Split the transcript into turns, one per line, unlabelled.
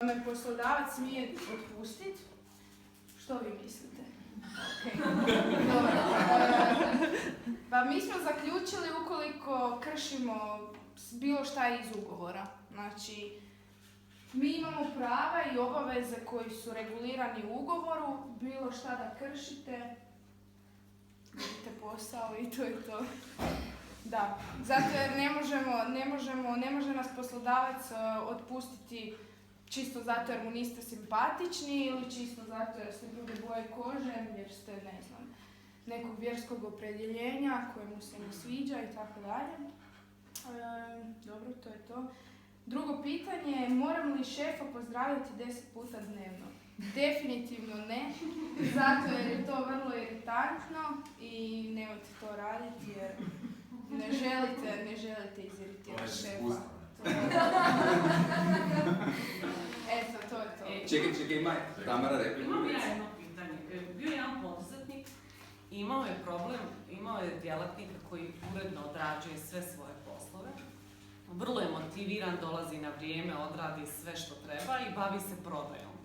Me poslodavac smije otpustiti? Što vi mislite? Okay. Dobro. Pa mi smo zaključili ukoliko kršimo bilo šta iz ugovora. Znači, mi imamo prava i obaveze koji su regulirani u ugovoru, bilo šta da kršite, vidite posao i to je to. Da, zato jer ne može nas poslodavac otpustiti čisto zato jer mu niste simpatični ili čisto zato jer ste druge boje kože, jer ste, ne znam, nekog vjerskog opredjeljenja kojemu se ne sviđa i tako dalje. Dobro, to je to. Drugo pitanje, moram li šefa pozdraviti 10 puta dnevno? Definitivno ne, zato jer je to vrlo iritantno i nemojte to raditi jer ne želite iziritirati šefa. Eto, to je to.
Čekaj, Maj, Tamara rekla.
Imam ja jedno pitanje. Bio je jedan poduzetnik, imao je djelatnika koji uredno odrađuje sve svoje poslove. Vrlo je motiviran, dolazi na vrijeme, odradi sve što treba i bavi se prodajom.